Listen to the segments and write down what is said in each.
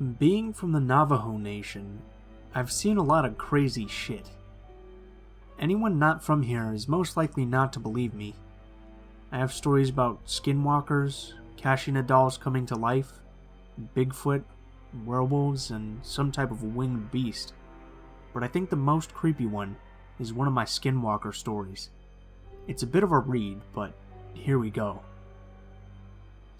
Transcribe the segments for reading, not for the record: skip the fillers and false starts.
Being from the Navajo Nation, I've seen a lot of crazy shit. Anyone not from here is most likely not to believe me. I have stories about skinwalkers, Kashina dolls coming to life, Bigfoot, werewolves, and some type of winged beast. But I think the most creepy one is one of my skinwalker stories. It's a bit of a read, but here we go.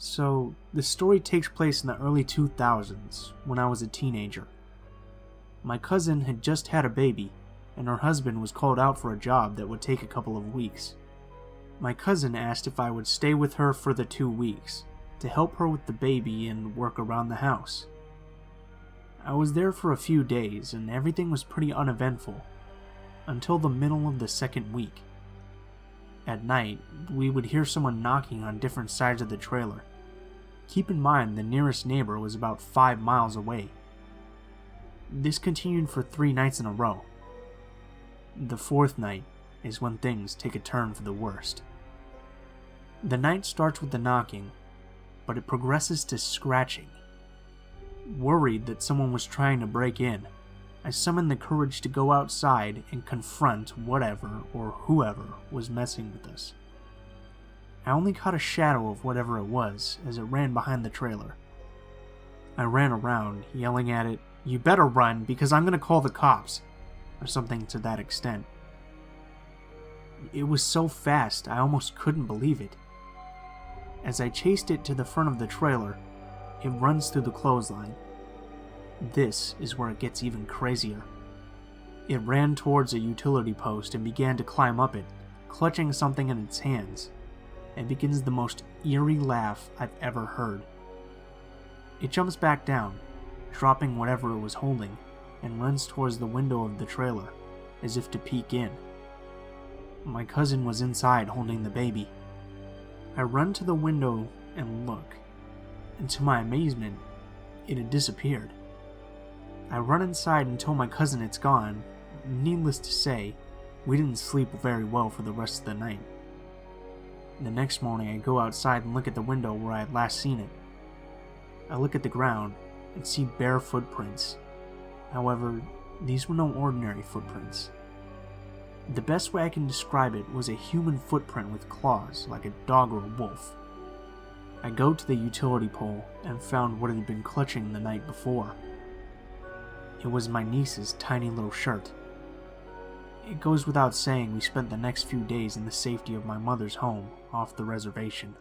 So, the story takes place in the early 2000s, when I was a teenager. My cousin had just had a baby, and her husband was called out for a job that would take a couple of weeks. My cousin asked if I would stay with her for the 2 weeks, to help her with the baby and work around the house. I was there for a few days, and everything was pretty uneventful, until the middle of the second week. At night, we would hear someone knocking on different sides of the trailer. Keep in mind the nearest neighbor was about 5 miles away. This continued for 3 nights in a row. The 4th night is when things take a turn for the worst. The night starts with the knocking, but it progresses to scratching. Worried that someone was trying to break in, I summoned the courage to go outside and confront whatever or whoever was messing with us. I only caught a shadow of whatever it was as it ran behind the trailer. I ran around, yelling at it, "You better run because I'm gonna call the cops," or something to that extent. It was so fast I almost couldn't believe it. As I chased it to the front of the trailer, it runs through the clothesline. This is where it gets even crazier. It ran towards a utility post and began to climb up it, clutching something in its hands. It begins the most eerie laugh I've ever heard. It jumps back down, dropping whatever it was holding, and runs towards the window of the trailer, as if to peek in. My cousin was inside holding the baby. I run to the window and look, and to my amazement, it had disappeared. I run inside and tell my cousin it's gone. Needless to say, we didn't sleep very well for the rest of the night. The next morning I go outside and look at the window where I had last seen it. I look at the ground and see bare footprints. However, these were no ordinary footprints. The best way I can describe it was a human footprint with claws, like a dog or a wolf. I go to the utility pole and found what it had been clutching the night before. It was my niece's tiny little shirt. It goes without saying we spent the next few days in the safety of my mother's home off the reservation.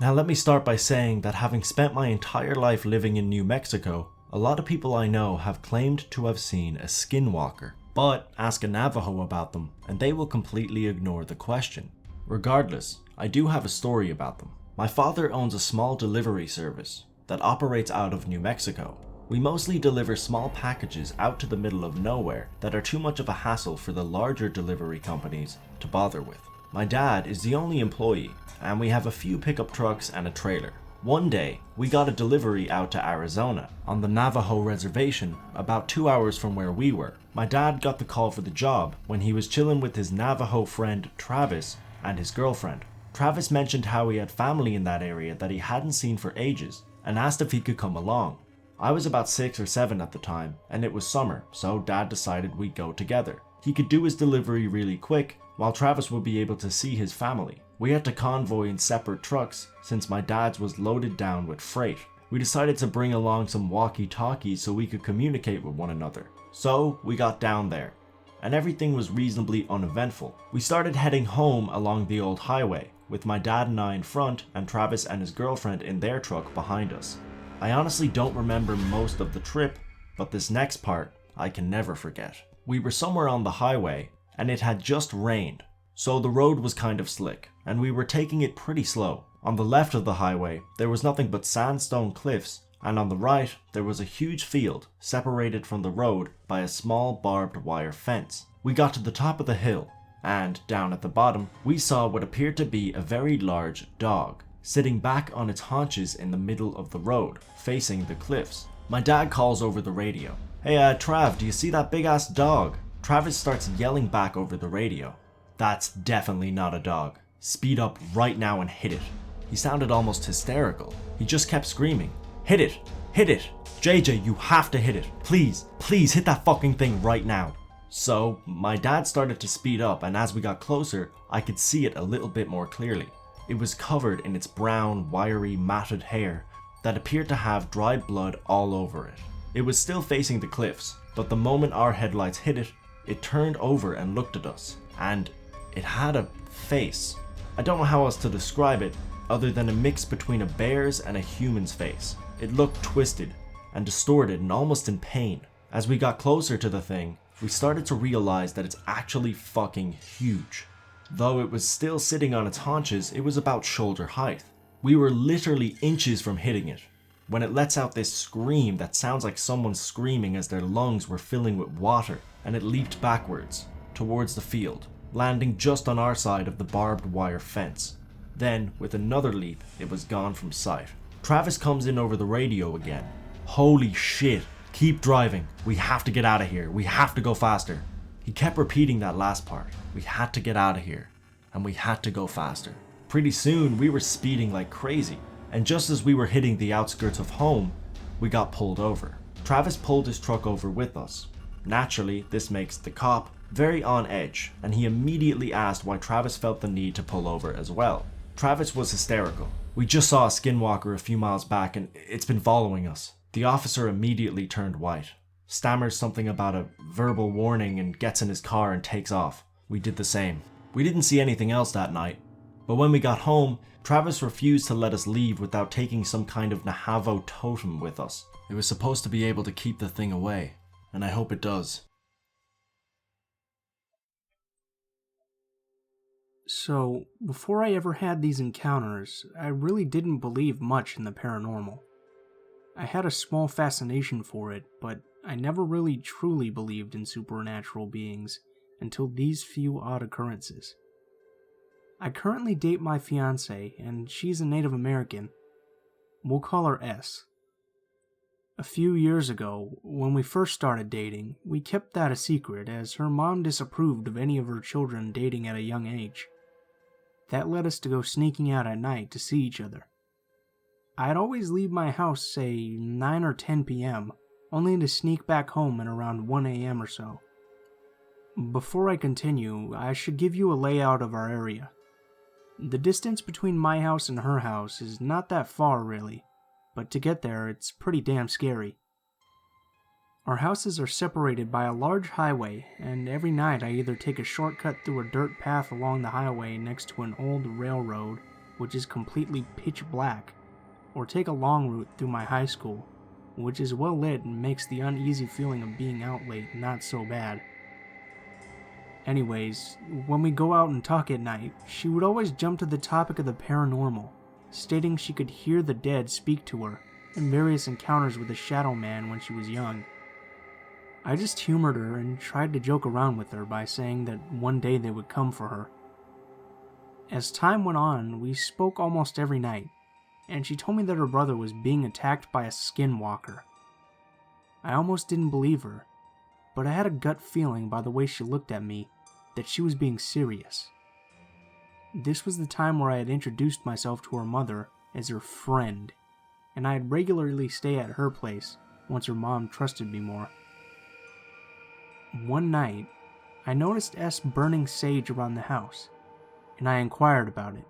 Now let me start by saying that having spent my entire life living in New Mexico, a lot of people I know have claimed to have seen a skinwalker. But ask a Navajo about them and they will completely ignore the question. Regardless, I do have a story about them. My father owns a small delivery service that operates out of New Mexico. We mostly deliver small packages out to the middle of nowhere that are too much of a hassle for the larger delivery companies to bother with. My dad is the only employee, and we have a few pickup trucks and a trailer. One day, we got a delivery out to Arizona, on the Navajo reservation, about 2 hours from where we were. My dad got the call for the job when he was chilling with his Navajo friend Travis and his girlfriend. Travis mentioned how he had family in that area that he hadn't seen for ages, and asked if he could come along. I was about 6 or 7 at the time, and it was summer, so Dad decided we'd go together. He could do his delivery really quick, while Travis would be able to see his family. We had to convoy in separate trucks, since my dad's was loaded down with freight. We decided to bring along some walkie-talkies so we could communicate with one another. So we got down there, and everything was reasonably uneventful. We started heading home along the old highway, with my dad and I in front and Travis and his girlfriend in their truck behind us. I honestly don't remember most of the trip, but this next part I can never forget. We were somewhere on the highway and it had just rained, so the road was kind of slick and we were taking it pretty slow. On the left of the highway there was nothing but sandstone cliffs, and on the right there was a huge field separated from the road by a small barbed wire fence. We got to the top of the hill, and down at the bottom we saw what appeared to be a very large dog, sitting back on its haunches in the middle of the road, facing the cliffs. My dad calls over the radio, "Hey Trav, do you see that big ass dog?" Travis starts yelling back over the radio, "That's definitely not a dog. "Speed up right now and hit it." He sounded almost hysterical. He just kept screaming, "Hit it! Hit it! JJ, you have to hit it! Please, please hit that fucking thing right now!" So, my dad started to speed up, and as we got closer, I could see it a little bit more clearly. It was covered in its brown, wiry, matted hair that appeared to have dried blood all over it. It was still facing the cliffs, but the moment our headlights hit it, it turned over and looked at us, and it had a face. I don't know how else to describe it other than a mix between a bear's and a human's face. It looked twisted and distorted and almost in pain. As we got closer to the thing, we started to realize that it's actually fucking huge. Though it was still sitting on its haunches, it was about shoulder height. We were literally inches from hitting it when it lets out this scream that sounds like someone screaming as their lungs were filling with water, and it leaped backwards towards the field, landing just on our side of the barbed wire fence. Then, with another leap, it was gone from sight. Travis comes in over the radio again. "Holy shit, keep driving. We have to get out of here. We have to go faster." He kept repeating that last part. We had to get out of here, and we had to go faster. Pretty soon, we were speeding like crazy, and just as we were hitting the outskirts of home, we got pulled over. Travis pulled his truck over with us. Naturally, this makes the cop very on edge, and he immediately asked why Travis felt the need to pull over as well. Travis was hysterical. "We just saw a skinwalker a few miles back and it's been following us." The officer immediately turned white, stammers something about a verbal warning, and gets in his car and takes off. We did the same. We didn't see anything else that night, but when we got home, Travis refused to let us leave without taking some kind of Nahavo totem with us. It was supposed to be able to keep the thing away, and I hope it does. So, before I ever had these encounters, I really didn't believe much in the paranormal. I had a small fascination for it, but I never really truly believed in supernatural beings until these few odd occurrences. I currently date my fiancée, and she's a Native American. We'll call her S. A few years ago, when we first started dating, we kept that a secret as her mom disapproved of any of her children dating at a young age. That led us to go sneaking out at night to see each other. I'd always leave my house, say, 9 or 10 p.m., only to sneak back home at around 1 a.m. or so. Before I continue, I should give you a layout of our area. The distance between my house and her house is not that far, really, but to get there, it's pretty damn scary. Our houses are separated by a large highway, and every night I either take a shortcut through a dirt path along the highway next to an old railroad, which is completely pitch black, or take a long route through my high school, which is well lit and makes the uneasy feeling of being out late not so bad. Anyways, when we go out and talk at night, she would always jump to the topic of the paranormal, stating she could hear the dead speak to her, and various encounters with the Shadow Man when she was young. I just humored her and tried to joke around with her by saying that one day they would come for her. As time went on, we spoke almost every night, and she told me that her brother was being attacked by a Skinwalker. I almost didn't believe her, but I had a gut feeling by the way she looked at me that she was being serious. This was the time where I had introduced myself to her mother as her friend, and I'd regularly stay at her place once her mom trusted me more. One night, I noticed S burning sage around the house, and I inquired about it.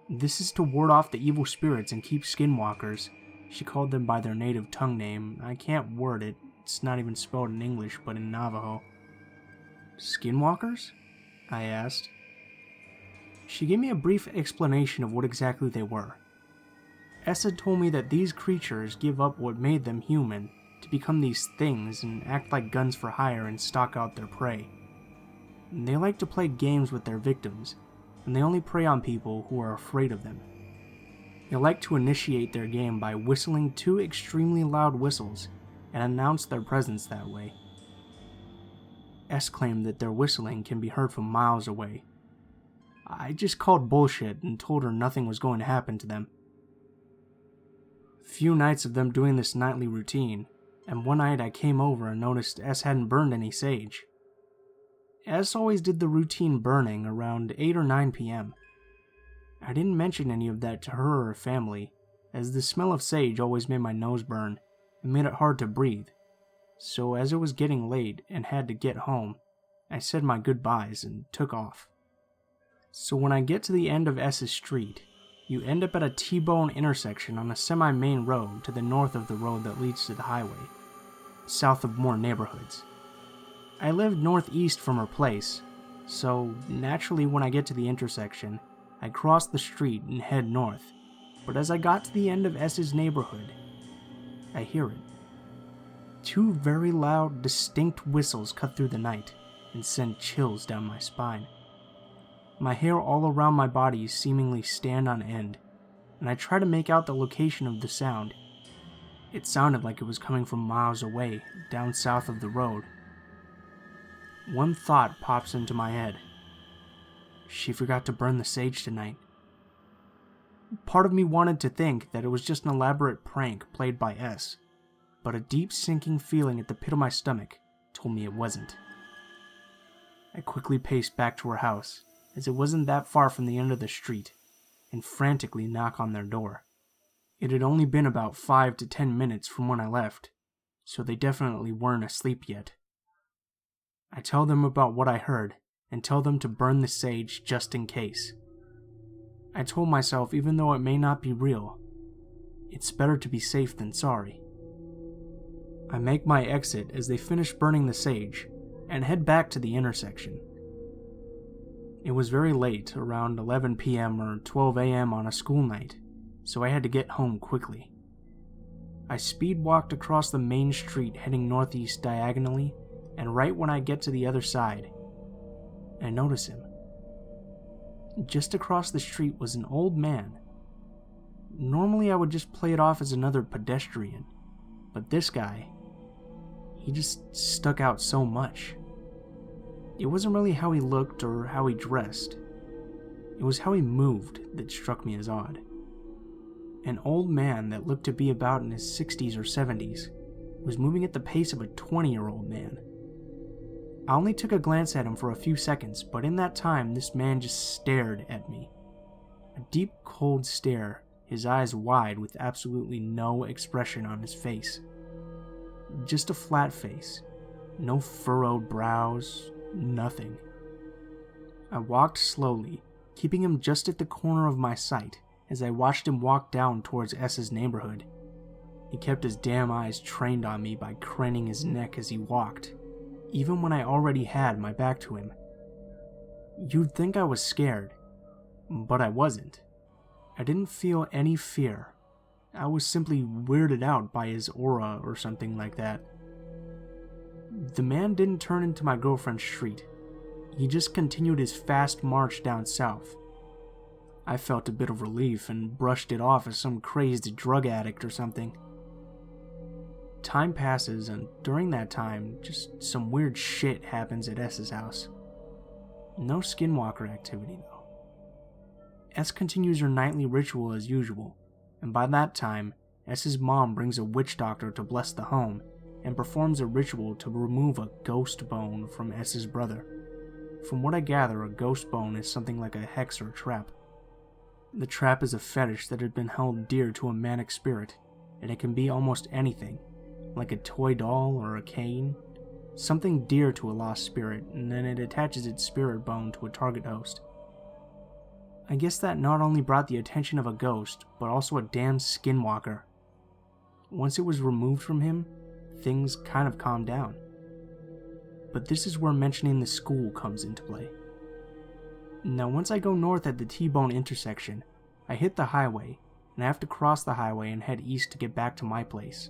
This is to ward off the evil spirits and keep skinwalkers. She called them by their native tongue name. I can't word it. It's not even spelled in English, but in Navajo. Skinwalkers? I asked. She gave me a brief explanation of what exactly they were. S had told me that these creatures give up what made them human to become these things and act like guns for hire and stalk out their prey. They like to play games with their victims, and they only prey on people who are afraid of them. They like to initiate their game by whistling 2 extremely loud whistles and announce their presence that way. S claimed that their whistling can be heard from miles away. I just called bullshit and told her nothing was going to happen to them. Few nights of them doing this nightly routine, and one night I came over and noticed S hadn't burned any sage. S always did the routine burning around 8 or 9 p.m. I didn't mention any of that to her or her family, as the smell of sage always made my nose burn and made it hard to breathe. So as it was getting late and had to get home, I said my goodbyes and took off. So when I get to the end of S's street, you end up at a T-bone intersection on a semi-main road to the north of the road that leads to the highway, south of more neighborhoods. I lived northeast from her place, so naturally when I get to the intersection, I cross the street and head north, but as I got to the end of S's neighborhood, I hear it. 2 very loud, distinct whistles cut through the night and send chills down my spine. My hair all around my body seemingly stand on end, and I try to make out the location of the sound. It sounded like it was coming from miles away, down south of the road. One thought pops into my head. She forgot to burn the sage tonight. Part of me wanted to think that it was just an elaborate prank played by S, but a deep sinking feeling at the pit of my stomach told me it wasn't. I quickly paced back to her house, as it wasn't that far from the end of the street, and frantically knock on their door. It had only been about 5 to 10 minutes from when I left, so they definitely weren't asleep yet. I tell them about what I heard, and tell them to burn the sage just in case. I told myself even though it may not be real, it's better to be safe than sorry. I make my exit as they finish burning the sage, and head back to the intersection. It was very late, around 11 p.m. or 12 a.m. on a school night, so I had to get home quickly. I speed walked across the main street heading northeast diagonally, and right when I get to the other side, I notice him. Just across the street was an old man. Normally I would just play it off as another pedestrian, but this guy, he just stuck out so much. It wasn't really how he looked or how he dressed. It was how he moved that struck me as odd. An old man that looked to be about in his 60s or 70s was moving at the pace of a 20-year-old man. I only took a glance at him for a few seconds, but in that time this man just stared at me. A deep, cold stare, his eyes wide with absolutely no expression on his face. Just a flat face, no furrowed brows, nothing. I walked slowly, keeping him just at the corner of my sight as I watched him walk down towards S's neighborhood. He kept his damn eyes trained on me by craning his neck as he walked, even when I already had my back to him. You'd think I was scared, but I wasn't. I didn't feel any fear. I was simply weirded out by his aura or something like that. The man didn't turn into my girlfriend's street. He just continued his fast march down south. I felt a bit of relief and brushed it off as some crazed drug addict or something. Time passes, and during that time, just some weird shit happens at S's house. No Skinwalker activity, though. S continues her nightly ritual as usual, and by that time, S's mom brings a witch doctor to bless the home, and performs a ritual to remove a ghost bone from S's brother. From what I gather, a ghost bone is something like a hex or trap. The trap is a fetish that had been held dear to a manic spirit, and it can be almost anything, like a toy doll or a cane, something dear to a lost spirit, and then it attaches its spirit bone to a target host. I guess that not only brought the attention of a ghost, but also a damn skinwalker. Once it was removed from him, things kind of calmed down. But this is where mentioning the school comes into play. Now once I go north at the T-bone intersection, I hit the highway, and I have to cross the highway and head east to get back to my place.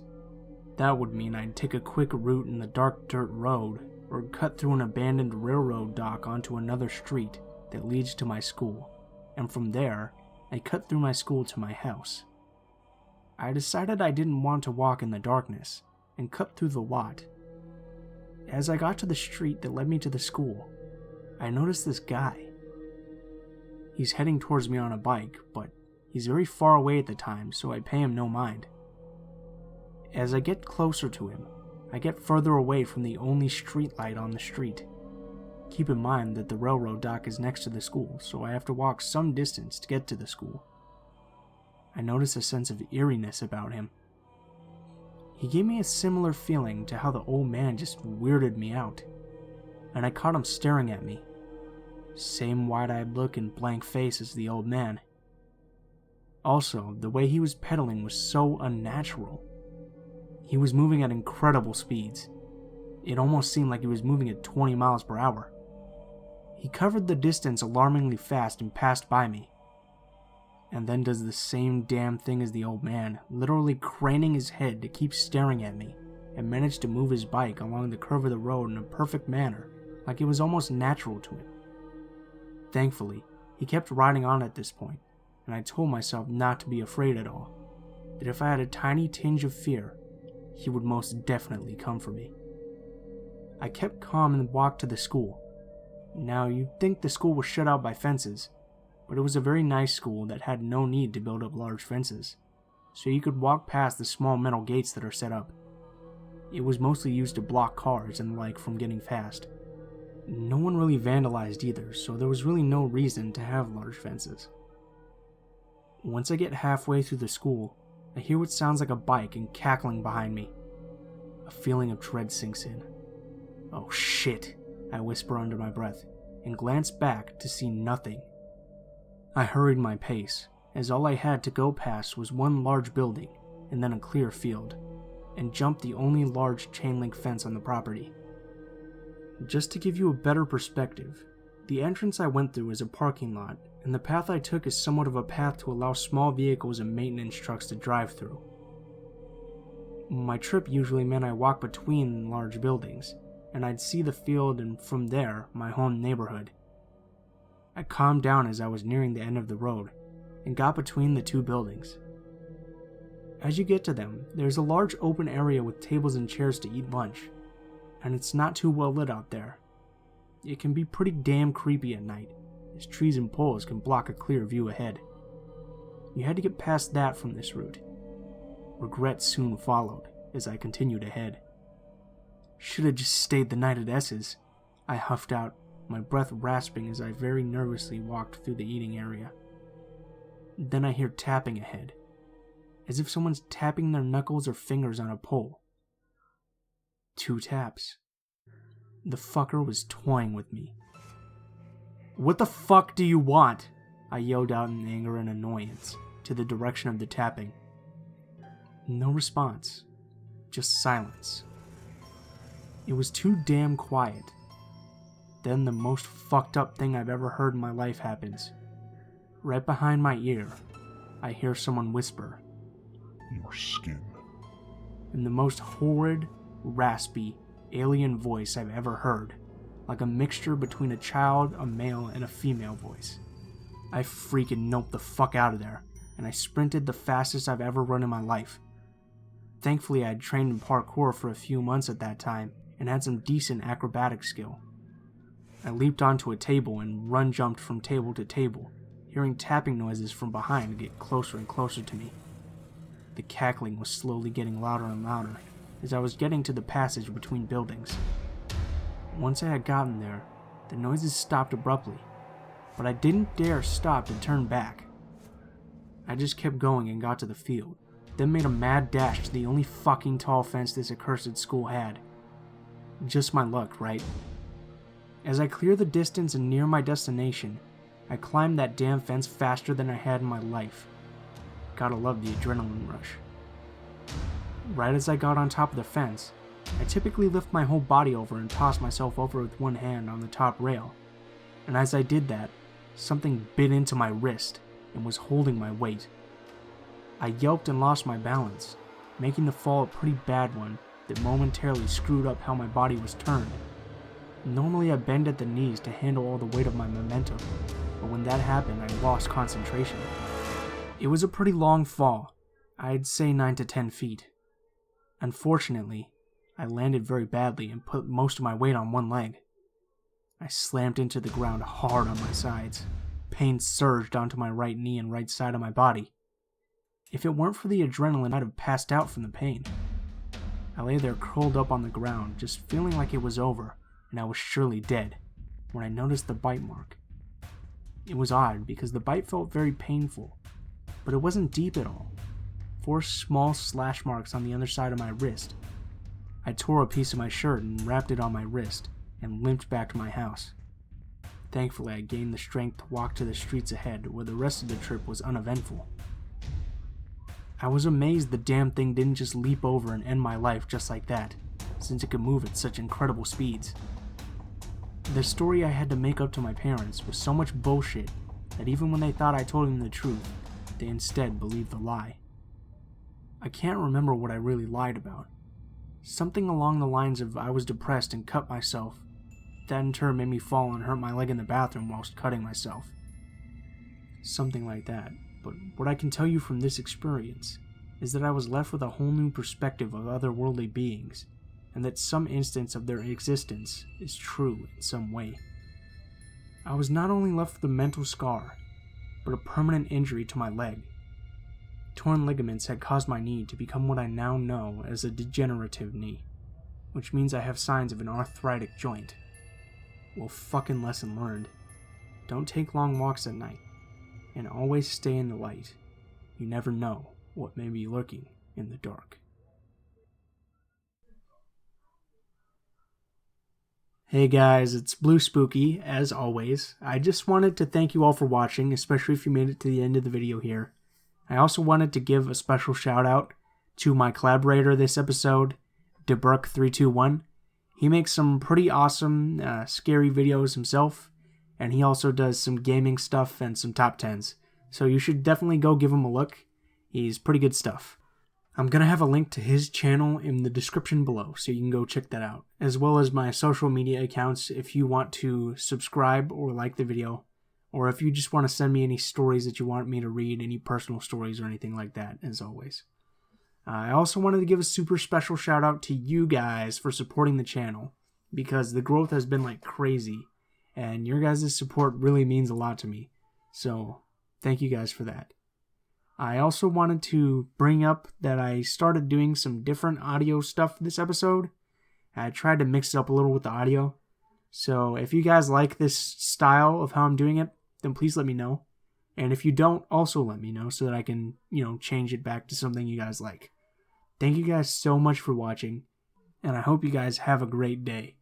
That would mean I'd take a quick route in the dark dirt road, or cut through an abandoned railroad dock onto another street that leads to my school, and from there, I cut through my school to my house. I decided I didn't want to walk in the darkness, and cut through the lot. As I got to the street that led me to the school, I noticed this guy. He's heading towards me on a bike, but he's very far away at the time, so I pay him no mind. As I get closer to him, I get further away from the only street light on the street. Keep in mind that the railroad dock is next to the school, so I have to walk some distance to get to the school. I notice a sense of eeriness about him. He gave me a similar feeling to how the old man just weirded me out, and I caught him staring at me. Same wide-eyed look and blank face as the old man. Also, the way he was pedaling was so unnatural. He was moving at incredible speeds. It almost seemed like he was moving at 20 miles per hour. He covered the distance alarmingly fast and passed by me. And then does the same damn thing as the old man, literally craning his head to keep staring at me, and managed to move his bike along the curve of the road in a perfect manner, like it was almost natural to him. Thankfully, he kept riding on at this point, and I told myself not to be afraid at all, that if I had a tiny tinge of fear, he would most definitely come for me. I kept calm and walked to the school. Now, you'd think the school was shut out by fences, but it was a very nice school that had no need to build up large fences, so you could walk past the small metal gates that are set up. It was mostly used to block cars and the like from getting past. No one really vandalized either, so there was really no reason to have large fences. Once I get halfway through the school, I hear what sounds like a bike and cackling behind me. A feeling of dread sinks in. Oh shit, I whisper under my breath, and glance back to see nothing. I hurried my pace, as all I had to go past was one large building, and then a clear field, and jumped the only large chain-link fence on the property. Just to give you a better perspective, the entrance I went through is a parking lot, and the path I took is somewhat of a path to allow small vehicles and maintenance trucks to drive through. My trip usually meant I walked between large buildings, and I'd see the field and from there, my home neighborhood. I calmed down as I was nearing the end of the road, and got between the two buildings. As you get to them, there's a large open area with tables and chairs to eat lunch, and it's not too well lit out there. It can be pretty damn creepy at night, as trees and poles can block a clear view ahead. You had to get past that from this route. Regret soon followed as I continued ahead. Should have just stayed the night at S's, I huffed out, my breath rasping as I very nervously walked through the eating area. Then I hear tapping ahead, as if someone's tapping their knuckles or fingers on a pole. 2 taps. The fucker was toying with me. "What the fuck do you want?" I yelled out in anger and annoyance, to the direction of the tapping. No response, just silence. It was too damn quiet. Then the most fucked up thing I've ever heard in my life happens. Right behind my ear, I hear someone whisper, "Your skin." In the most horrid, raspy, alien voice I've ever heard, like a mixture between a child, a male, and a female voice. I freaking noped the fuck out of there, and I sprinted the fastest I've ever run in my life. Thankfully, I had trained in parkour for a few months at that time, and had some decent acrobatic skill. I leaped onto a table and run-jumped from table to table, hearing tapping noises from behind get closer and closer to me. The cackling was slowly getting louder and louder, as I was getting to the passage between buildings. Once I had gotten there, the noises stopped abruptly, but I didn't dare stop to turn back. I just kept going and got to the field, then made a mad dash to the only fucking tall fence this accursed school had. Just my luck, right? As I clear the distance and near my destination, I climbed that damn fence faster than I had in my life. Gotta love the adrenaline rush. Right as I got on top of the fence, I typically lift my whole body over and toss myself over with one hand on the top rail, and as I did that, something bit into my wrist and was holding my weight. I yelped and lost my balance, making the fall a pretty bad one that momentarily screwed up how my body was turned. Normally I bend at the knees to handle all the weight of my momentum, but when that happened I lost concentration. It was a pretty long fall, I'd say 9 to 10 feet. Unfortunately, I landed very badly and put most of my weight on one leg. I slammed into the ground hard on my sides. Pain surged onto my right knee and right side of my body. If it weren't for the adrenaline, I'd have passed out from the pain. I lay there curled up on the ground, just feeling like it was over, and I was surely dead. when I noticed the bite mark. It was odd because the bite felt very painful, but it wasn't deep at all. 4 small slash marks on the other side of my wrist. I tore a piece of my shirt and wrapped it on my wrist and limped back to my house. Thankfully, I gained the strength to walk to the streets ahead, where the rest of the trip was uneventful. I was amazed the damn thing didn't just leap over and end my life just like that, since it could move at such incredible speeds. The story I had to make up to my parents was so much bullshit that even when they thought I told them the truth, they instead believed the lie. I can't remember what I really lied about. Something along the lines of I was depressed and cut myself. That in turn made me fall and hurt my leg in the bathroom whilst cutting myself. Something like that. But what I can tell you from this experience is that I was left with a whole new perspective of otherworldly beings, and that some instance of their existence is true in some way. I was not only left with a mental scar, but a permanent injury to my leg. Torn ligaments had caused my knee to become what I now know as a degenerative knee, which means I have signs of an arthritic joint. Well, fucking lesson learned. Don't take long walks at night, and always stay in the light. You never know what may be lurking in the dark. Hey guys, it's Blue Spooky, as always. I just wanted to thank you all for watching, especially if you made it to the end of the video here. I also wanted to give a special shout out to my collaborator this episode, Deburke321. He makes some pretty awesome, scary videos himself, and he also does some gaming stuff and some top 10s. So you should definitely go give him a look. He's pretty good stuff. I'm going to have a link to his channel in the description below, so you can go check that out, as well as my social media accounts if you want to subscribe or like the video, or if you just want to send me any stories that you want me to read, any personal stories or anything like that, as always. I also wanted to give a super special shout out to you guys for supporting the channel, because the growth has been like crazy, and your guys' support really means a lot to me, so thank you guys for that. I also wanted to bring up that I started doing some different audio stuff this episode. I tried to mix it up a little with the audio, so if you guys like this style of how I'm doing it, then please let me know. And if you don't, also let me know so that I can, change it back to something you guys like. Thank you guys so much for watching, and I hope you guys have a great day.